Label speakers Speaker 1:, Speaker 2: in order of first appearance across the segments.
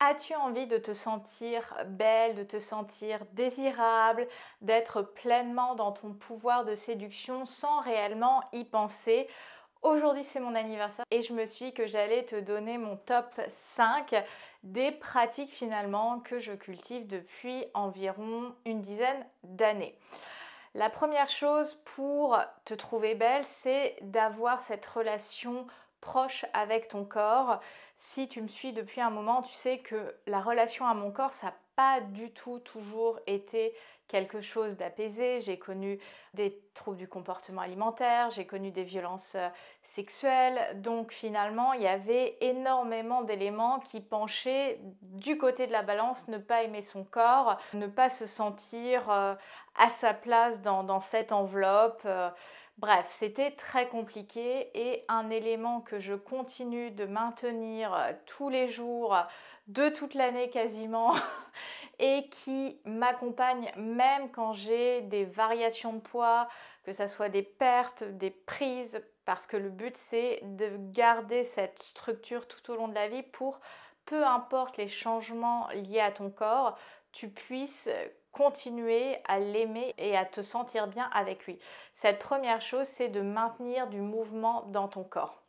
Speaker 1: As-tu envie de te sentir belle, de te sentir désirable, d'être pleinement dans ton pouvoir de séduction sans réellement y penser? Aujourd'hui, c'est mon anniversaire et je me suis dit que j'allais te donner mon top 5 des pratiques finalement que je cultive depuis environ une dizaine d'années. La première chose pour te trouver belle, c'est d'avoir cette relation proche avec ton corps. Si tu me suis depuis un moment, tu sais que la relation à mon corps, ça n'a pas du tout toujours été quelque chose d'apaisé. J'ai connu des troubles du comportement alimentaire, j'ai connu des violences sexuelles. Donc finalement, il y avait énormément d'éléments qui penchaient du côté de la balance, ne pas aimer son corps, ne pas se sentir à sa place dans cette enveloppe. Bref, c'était très compliqué et un élément que je continue de maintenir tous les jours de toute l'année quasiment et qui m'accompagne même quand j'ai des variations de poids, que ce soit des pertes, des prises, parce que le but c'est de garder cette structure tout au long de la vie pour, peu importe les changements liés à ton corps, tu puisses continuer à l'aimer et à te sentir bien avec lui. Cette première chose, c'est de maintenir du mouvement dans ton corps.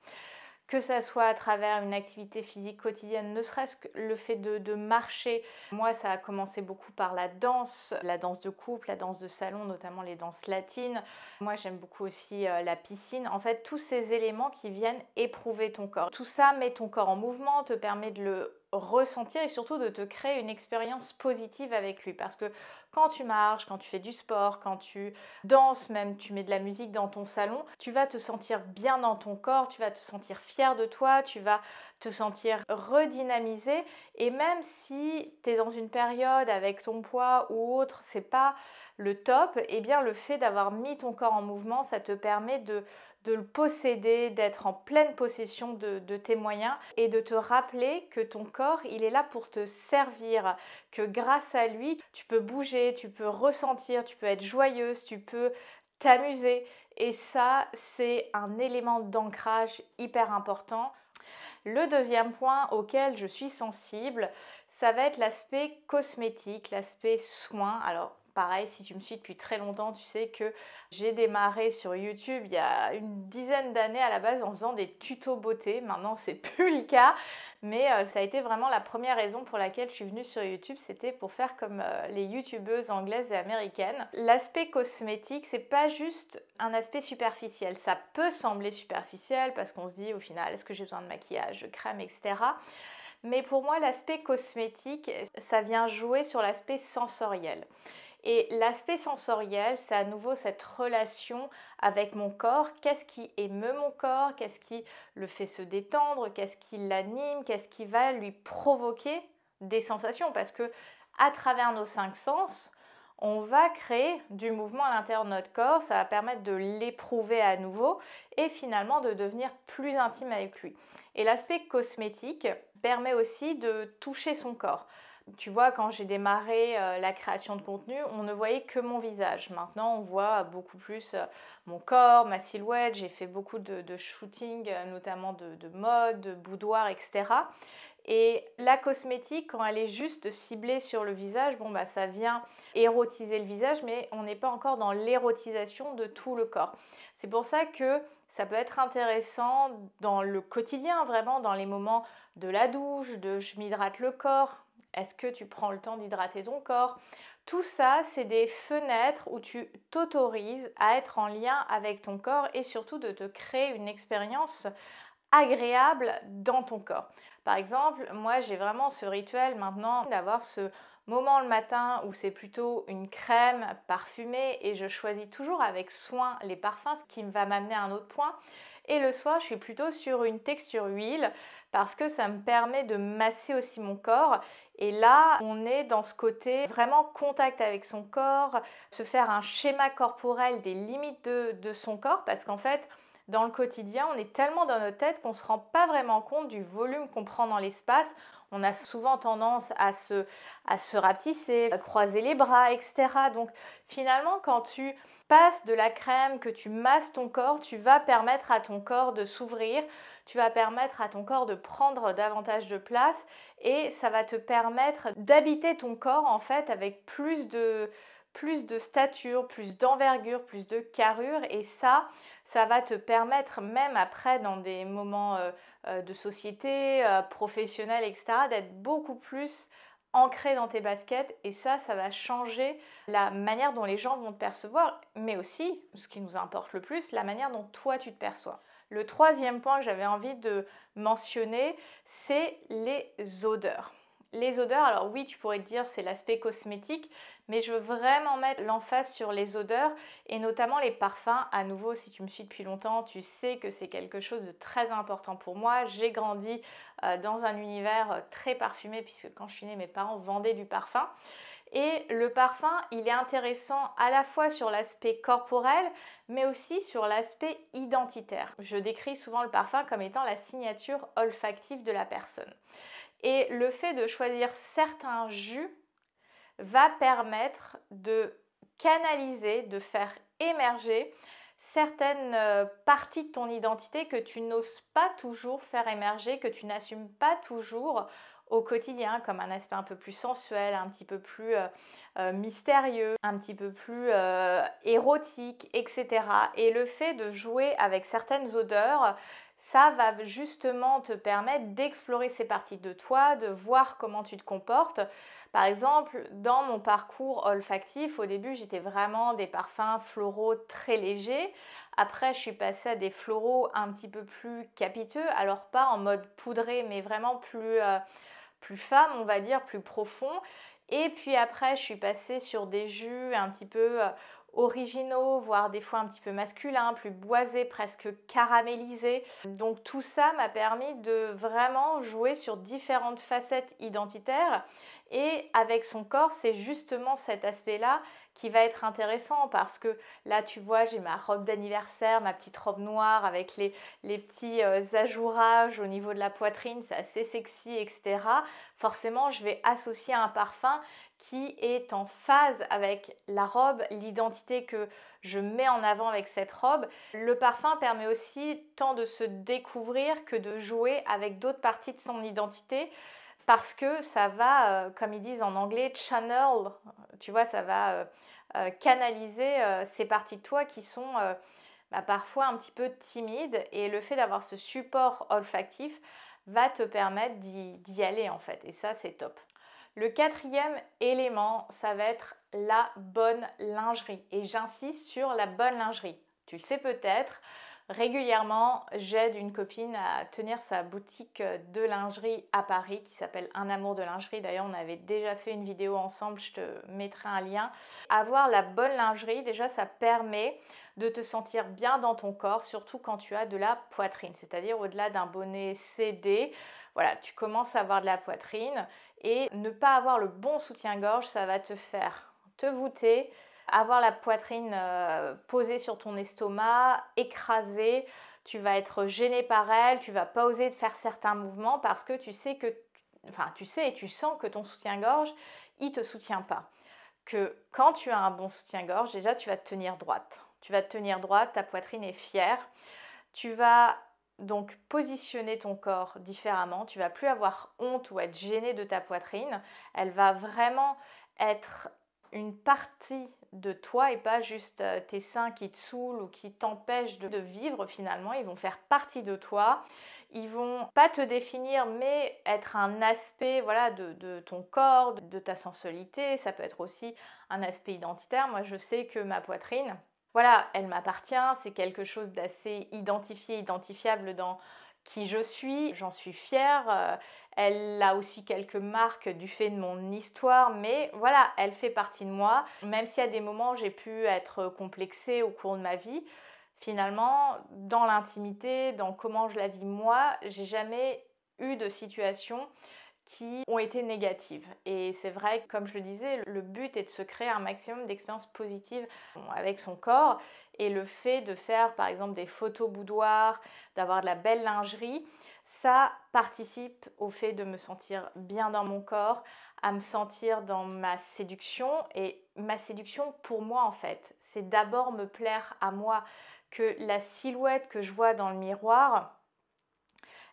Speaker 1: Que ça soit à travers une activité physique quotidienne, ne serait-ce que le fait de marcher. Moi, ça a commencé beaucoup par la danse de couple, la danse de salon, notamment les danses latines. Moi, j'aime beaucoup aussi la piscine. En fait, tous ces éléments qui viennent éprouver ton corps. Tout ça met ton corps en mouvement, te permet de le ressentir et surtout de te créer une expérience positive avec lui. Parce que quand tu marches, quand tu fais du sport, quand tu danses, même tu mets de la musique dans ton salon, tu vas te sentir bien dans ton corps, tu vas te sentir fier de toi, tu vas te sentir redynamisé. Et même si tu es dans une période avec ton poids ou autre, c'est pas le top, et bien le fait d'avoir mis ton corps en mouvement, ça te permet de le posséder, d'être en pleine possession de tes moyens et de te rappeler que ton corps, il est là pour te servir, que grâce à lui, tu peux bouger, tu peux ressentir, tu peux être joyeuse, tu peux t'amuser. Et ça, c'est un élément d'ancrage hyper important. Le deuxième point auquel je suis sensible, ça va être l'aspect cosmétique, l'aspect soin. Alors, pareil, si tu me suis depuis très longtemps, tu sais que j'ai démarré sur YouTube il y a une dizaine d'années à la base en faisant des tutos beauté. Maintenant, c'est plus le cas, mais ça a été vraiment la première raison pour laquelle je suis venue sur YouTube. C'était pour faire comme les youtubeuses anglaises et américaines. L'aspect cosmétique, c'est pas juste un aspect superficiel. Ça peut sembler superficiel parce qu'on se dit au final, est-ce que j'ai besoin de maquillage, de crème, etc. Mais pour moi, l'aspect cosmétique, ça vient jouer sur l'aspect sensoriel. Et l'aspect sensoriel, c'est à nouveau cette relation avec mon corps. Qu'est-ce qui émeut mon corps? Qu'est-ce qui le fait se détendre? Qu'est-ce qui l'anime? Qu'est-ce qui va lui provoquer des sensations? Parce que à travers nos 5 sens, on va créer du mouvement à l'intérieur de notre corps. Ça va permettre de l'éprouver à nouveau et finalement de devenir plus intime avec lui. Et l'aspect cosmétique permet aussi de toucher son corps. Tu vois, quand j'ai démarré la création de contenu, on ne voyait que mon visage. Maintenant, on voit beaucoup plus mon corps, ma silhouette. J'ai fait beaucoup de shooting, notamment de mode, de boudoir, etc. Et la cosmétique, quand elle est juste ciblée sur le visage, bon bah ça vient érotiser le visage, mais on n'est pas encore dans l'érotisation de tout le corps. C'est pour ça que ça peut être intéressant dans le quotidien, vraiment dans les moments de la douche, de je m'hydrate le corps. Est-ce que tu prends le temps d'hydrater ton corps? Tout ça, c'est des fenêtres où tu t'autorises à être en lien avec ton corps et surtout de te créer une expérience agréable dans ton corps. Par exemple, moi j'ai vraiment ce rituel maintenant d'avoir ce moment le matin où c'est plutôt une crème parfumée et je choisis toujours avec soin les parfums, ce qui va m'amener à un autre point. Et le soir, je suis plutôt sur une texture huile parce que ça me permet de masser aussi mon corps. Et là, on est dans ce côté vraiment contact avec son corps, se faire un schéma corporel des limites de son corps parce qu'en fait, dans le quotidien, on est tellement dans notre tête qu'on ne se rend pas vraiment compte du volume qu'on prend dans l'espace. on a souvent tendance à se rapetisser, à croiser les bras, etc. Donc finalement, quand tu passes de la crème, que tu masses ton corps, tu vas permettre à ton corps de s'ouvrir, tu vas permettre à ton corps de prendre davantage de place et ça va te permettre d'habiter ton corps en fait avec plus de stature, plus d'envergure, plus de carrure et ça va te permettre même après dans des moments de société, professionnels, etc., d'être beaucoup plus ancré dans tes baskets et ça va changer la manière dont les gens vont te percevoir, mais aussi, ce qui nous importe le plus, la manière dont toi tu te perçois. Le troisième point que j'avais envie de mentionner, c'est les odeurs. Les odeurs, alors oui, tu pourrais te dire c'est l'aspect cosmétique, mais je veux vraiment mettre l'emphase sur les odeurs et notamment les parfums. À nouveau, si tu me suis depuis longtemps, tu sais que c'est quelque chose de très important pour moi. J'ai grandi dans un univers très parfumé puisque quand je suis née, mes parents vendaient du parfum. Et le parfum, il est intéressant à la fois sur l'aspect corporel, mais aussi sur l'aspect identitaire. Je décris souvent le parfum comme étant la signature olfactive de la personne. Et le fait de choisir certains jus va permettre de canaliser, de faire émerger certaines parties de ton identité que tu n'oses pas toujours faire émerger, que tu n'assumes pas toujours au quotidien, comme un aspect un peu plus sensuel, un petit peu plus mystérieux, un petit peu plus érotique, etc. Et le fait de jouer avec certaines odeurs, ça va justement te permettre d'explorer ces parties de toi, de voir comment tu te comportes. Par exemple, dans mon parcours olfactif, au début, j'étais vraiment des parfums floraux très légers. Après, je suis passée à des floraux un petit peu plus capiteux, alors pas en mode poudré, mais vraiment plus femme, on va dire, plus profond. Et puis après, je suis passée sur des jus un petit peu originaux, voire des fois un petit peu masculins, plus boisés, presque caramélisés. Donc tout ça m'a permis de vraiment jouer sur différentes facettes identitaires. Et avec son corps, c'est justement cet aspect-là qui va être intéressant parce que là, tu vois, j'ai ma robe d'anniversaire, ma petite robe noire avec les petits ajourages au niveau de la poitrine, c'est assez sexy, etc. Forcément, je vais associer un parfum qui est en phase avec la robe, l'identité que je mets en avant avec cette robe. Le parfum permet aussi tant de se découvrir que de jouer avec d'autres parties de son identité parce que ça va, comme ils disent en anglais, channel, tu vois, ça va canaliser ces parties de toi qui sont parfois un petit peu timides et le fait d'avoir ce support olfactif va te permettre d'y aller en fait et ça c'est top. Le quatrième élément, ça va être la bonne lingerie et j'insiste sur la bonne lingerie. Tu le sais peut-être, régulièrement, j'aide une copine à tenir sa boutique de lingerie à Paris qui s'appelle Un amour de lingerie. D'ailleurs, on avait déjà fait une vidéo ensemble, je te mettrai un lien. Avoir la bonne lingerie, déjà, ça permet de te sentir bien dans ton corps, surtout quand tu as de la poitrine, c'est-à-dire au-delà d'un bonnet CD. Voilà, tu commences à avoir de la poitrine et ne pas avoir le bon soutien-gorge, ça va te faire te voûter, avoir la poitrine posée sur ton estomac, écrasée, tu vas être gêné par elle, tu vas pas oser faire certains mouvements parce que tu sais et tu sens que ton soutien-gorge, il te soutient pas. Que quand tu as un bon soutien-gorge, déjà tu vas te tenir droite. Tu vas te tenir droite, ta poitrine est fière. Tu vas donc positionner ton corps différemment. Tu vas plus avoir honte ou être gêné de ta poitrine. Elle va vraiment être une partie de toi et pas juste tes seins qui te saoulent ou qui t'empêchent de vivre finalement. Ils vont faire partie de toi. Ils vont pas te définir mais être un aspect voilà, de ton corps, de ta sensualité. Ça peut être aussi un aspect identitaire. Moi je sais que ma poitrine, voilà, elle m'appartient, c'est quelque chose d'assez identifié, identifiable dans qui je suis, j'en suis fière. Elle a aussi quelques marques du fait de mon histoire, mais voilà, elle fait partie de moi. Même s'il y a des moments où j'ai pu être complexée au cours de ma vie, finalement, dans l'intimité, dans comment je la vis moi, j'ai jamais eu de situation qui ont été négatives. Et c'est vrai que, comme je le disais, le but est de se créer un maximum d'expériences positives avec son corps. Et le fait de faire, par exemple, des photos boudoirs, d'avoir de la belle lingerie, ça participe au fait de me sentir bien dans mon corps, à me sentir dans ma séduction. Et ma séduction, pour moi, en fait, c'est d'abord me plaire à moi, que la silhouette que je vois dans le miroir,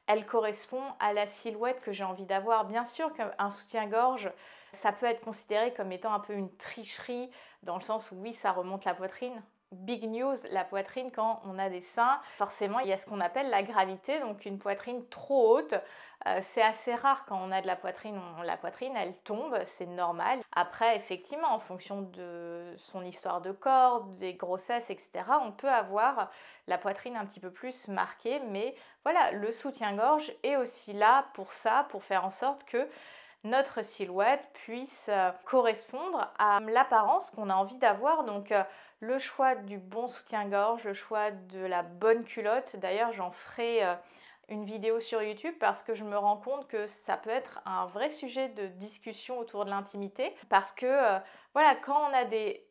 Speaker 1: elle correspond à la silhouette que j'ai envie d'avoir. Bien sûr qu'un soutien-gorge, ça peut être considéré comme étant un peu une tricherie, dans le sens où oui, ça remonte la poitrine. Big news, la poitrine, quand on a des seins, forcément, il y a ce qu'on appelle la gravité, donc une poitrine trop haute. C'est assez rare quand on a de la poitrine, elle tombe, c'est normal. Après, effectivement, en fonction de son histoire de corps, des grossesses, etc., on peut avoir la poitrine un petit peu plus marquée, mais voilà, le soutien-gorge est aussi là pour ça, pour faire en sorte que notre silhouette puisse correspondre à l'apparence qu'on a envie d'avoir. Donc le choix du bon soutien-gorge, le choix de la bonne culotte. D'ailleurs, j'en ferai une vidéo sur YouTube parce que je me rends compte que ça peut être un vrai sujet de discussion autour de l'intimité. Parce que voilà, quand on a des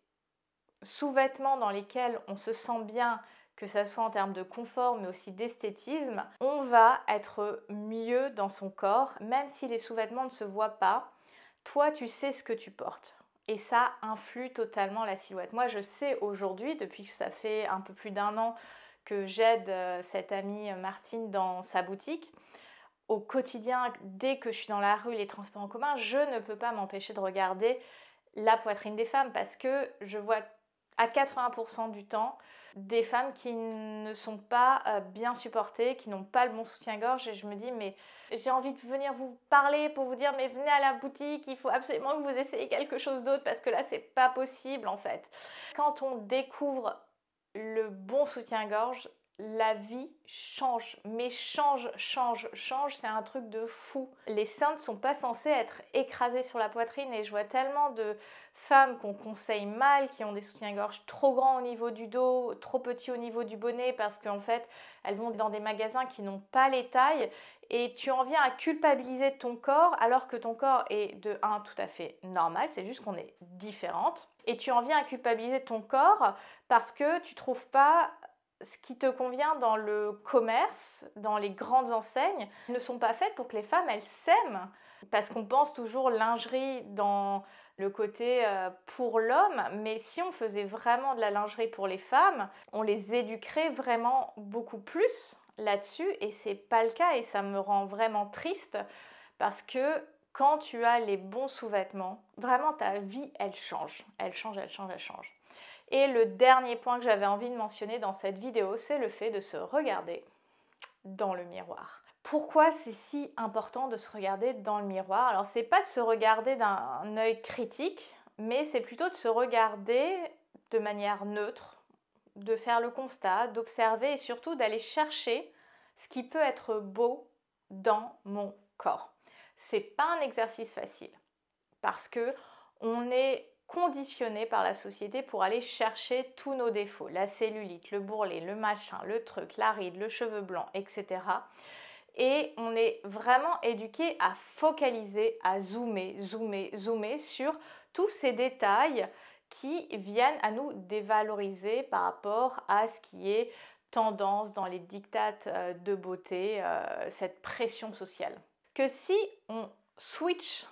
Speaker 1: sous-vêtements dans lesquels on se sent bien, que ça soit en termes de confort mais aussi d'esthétisme, on va être mieux dans son corps, même si les sous-vêtements ne se voient pas. Toi, tu sais ce que tu portes. Et ça influe totalement la silhouette. Moi, je sais aujourd'hui, depuis que ça fait un peu plus d'1 an que j'aide cette amie Martine dans sa boutique, au quotidien, dès que je suis dans la rue, les transports en commun, je ne peux pas m'empêcher de regarder la poitrine des femmes parce que je vois à 80% du temps des femmes qui ne sont pas bien supportées, qui n'ont pas le bon soutien-gorge, et je me dis mais j'ai envie de venir vous parler pour vous dire mais venez à la boutique, il faut absolument que vous essayiez quelque chose d'autre parce que là c'est pas possible en fait. Quand on découvre le bon soutien-gorge, la vie change, mais change, c'est un truc de fou. Les seins ne sont pas censés être écrasés sur la poitrine et je vois tellement de femmes qu'on conseille mal, qui ont des soutiens-gorge trop grands au niveau du dos, trop petits au niveau du bonnet parce qu'en fait, elles vont dans des magasins qui n'ont pas les tailles et tu en viens à culpabiliser ton corps alors que ton corps est de 1 tout à fait normal, c'est juste qu'on est différente. Et tu en viens à culpabiliser ton corps parce que tu trouves pas ce qui te convient dans le commerce, dans les grandes enseignes, ne sont pas faites pour que les femmes, elles s'aiment. Parce qu'on pense toujours lingerie dans le côté pour l'homme, mais si on faisait vraiment de la lingerie pour les femmes, on les éduquerait vraiment beaucoup plus là-dessus, et c'est pas le cas, et ça me rend vraiment triste, parce que quand tu as les bons sous-vêtements, vraiment ta vie, elle change. Elle change, elle change, elle change. Et le dernier point que j'avais envie de mentionner dans cette vidéo, c'est le fait de se regarder dans le miroir. Pourquoi c'est si important de se regarder dans le miroir? Alors c'est pas de se regarder d'un œil critique, mais c'est plutôt de se regarder de manière neutre, de faire le constat, d'observer et surtout d'aller chercher ce qui peut être beau dans mon corps. C'est pas un exercice facile parce que on est conditionné par la société pour aller chercher tous nos défauts, la cellulite, le bourrelet, le machin, le truc, la ride, le cheveu blanc, etc. Et on est vraiment éduqué à focaliser, à zoomer, zoomer, zoomer sur tous ces détails qui viennent à nous dévaloriser par rapport à ce qui est tendance dans les diktats de beauté, cette pression sociale. Que si on switch,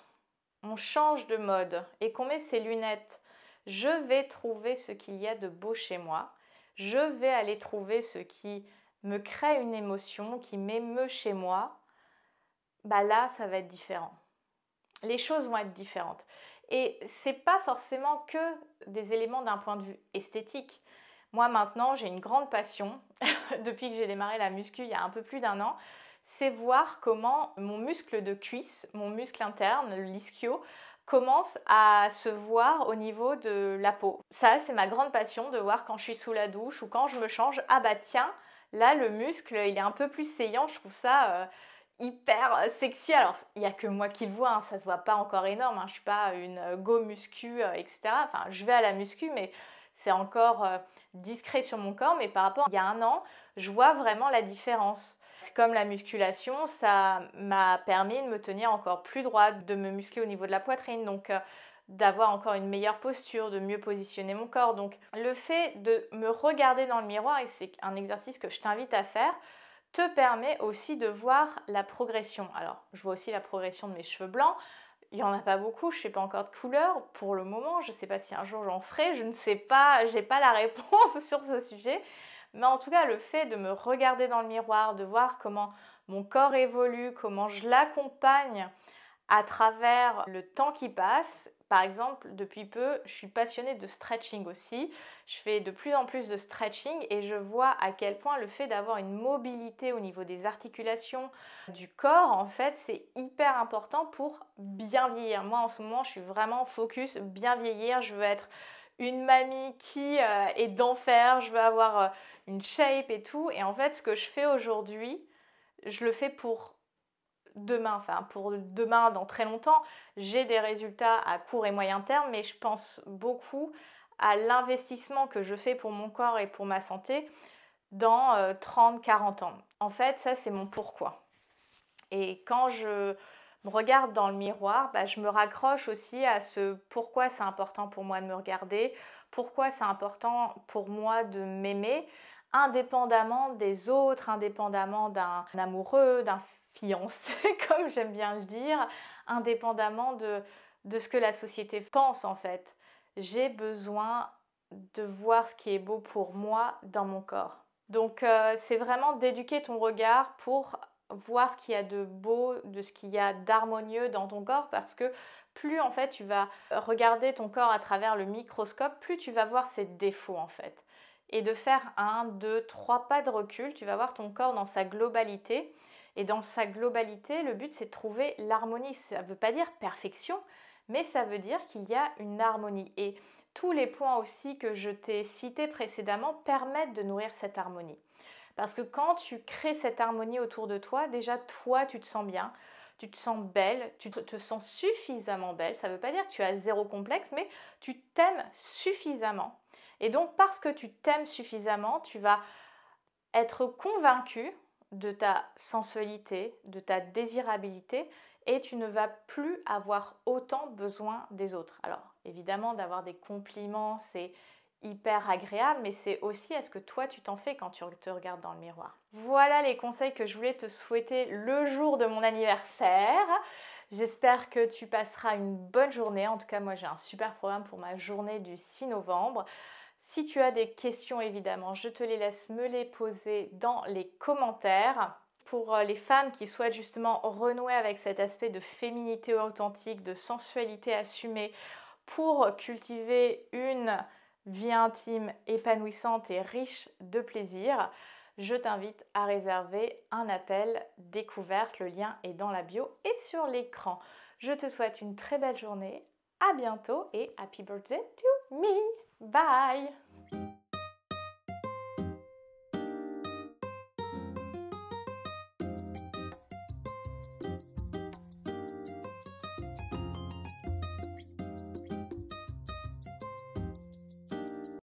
Speaker 1: on change de mode et qu'on met ses lunettes, je vais trouver ce qu'il y a de beau chez moi, je vais aller trouver ce qui me crée une émotion, qui m'émeut chez moi, bah là, ça va être différent. Les choses vont être différentes. Et c'est pas forcément que des éléments d'un point de vue esthétique. Moi, maintenant, j'ai une grande passion, depuis que j'ai démarré la muscu il y a un peu plus d'1 an, c'est voir comment mon muscle de cuisse, mon muscle interne, l'ischio, commence à se voir au niveau de la peau. Ça, c'est ma grande passion, de voir quand je suis sous la douche ou quand je me change, ah bah tiens, là le muscle, il est un peu plus saillant, je trouve ça hyper sexy. Alors, il n'y a que moi qui le vois, hein, ça se voit pas encore énorme, hein, je suis pas une go muscu, etc. Enfin, je vais à la muscu, mais c'est encore discret sur mon corps, mais par rapport à il y a 1 an, je vois vraiment la différence. C'est comme la musculation, ça m'a permis de me tenir encore plus droite, de me muscler au niveau de la poitrine, donc d'avoir encore une meilleure posture, de mieux positionner mon corps. Donc le fait de me regarder dans le miroir, et c'est un exercice que je t'invite à faire, te permet aussi de voir la progression. Alors, je vois aussi la progression de mes cheveux blancs. Il n'y en a pas beaucoup, je ne sais pas encore de couleur pour le moment. Je ne sais pas si un jour j'en ferai, je ne sais pas, je n'ai pas la réponse sur ce sujet. Mais en tout cas, le fait de me regarder dans le miroir, de voir comment mon corps évolue, comment je l'accompagne à travers le temps qui passe. Par exemple, depuis peu, je suis passionnée de stretching aussi. Je fais de plus en plus de stretching et je vois à quel point le fait d'avoir une mobilité au niveau des articulations du corps, en fait, c'est hyper important pour bien vieillir. Moi, en ce moment, je suis vraiment focus bien vieillir. Je veux être une mamie qui est d'enfer. Je veux avoir une shape et tout. Et en fait, ce que je fais aujourd'hui, je le fais pour demain, enfin pour demain dans très longtemps. J'ai des résultats à court et moyen terme, mais je pense beaucoup à l'investissement que je fais pour mon corps et pour ma santé dans 30-40 ans. En fait, ça c'est mon pourquoi. Et quand je me regarde dans le miroir, je me raccroche aussi à ce pourquoi c'est important pour moi de me regarder, pourquoi c'est important pour moi de m'aimer, indépendamment des autres, indépendamment d'un amoureux, d'un fiancé, comme j'aime bien le dire, indépendamment de ce que la société pense en fait. J'ai besoin de voir ce qui est beau pour moi dans mon corps. Donc c'est vraiment d'éduquer ton regard pour voir ce qu'il y a de beau, de ce qu'il y a d'harmonieux dans ton corps, parce que plus en fait tu vas regarder ton corps à travers le microscope, plus tu vas voir ses défauts en fait. Et de faire 1, 2, 3 pas de recul, tu vas voir ton corps dans sa globalité. Et dans sa globalité, le but c'est de trouver l'harmonie. Ça ne veut pas dire perfection, mais ça veut dire qu'il y a une harmonie. Et tous les points aussi que je t'ai cités précédemment permettent de nourrir cette harmonie. Parce que quand tu crées cette harmonie autour de toi, déjà toi tu te sens bien, tu te sens belle, tu te sens suffisamment belle. Ça ne veut pas dire que tu as zéro complexe, mais tu t'aimes suffisamment. Et donc parce que tu t'aimes suffisamment, tu vas être convaincu de ta sensualité, de ta désirabilité, et tu ne vas plus avoir autant besoin des autres. Alors évidemment, d'avoir des compliments, c'est hyper agréable, mais c'est aussi est-ce que toi tu t'en fais quand tu te regardes dans le miroir. Voilà les conseils que je voulais te souhaiter le jour de mon anniversaire. J'espère que tu passeras une bonne journée. En tout cas, moi j'ai un super programme pour ma journée du 6 novembre. Si tu as des questions, évidemment, je te les laisse me les poser dans les commentaires. Pour les femmes qui souhaitent justement renouer avec cet aspect de féminité authentique, de sensualité assumée, pour cultiver une vie intime épanouissante et riche de plaisir, je t'invite à réserver un appel découverte. Le lien est dans la bio et sur l'écran. Je te souhaite une très belle journée. À bientôt et happy birthday to me. Bye!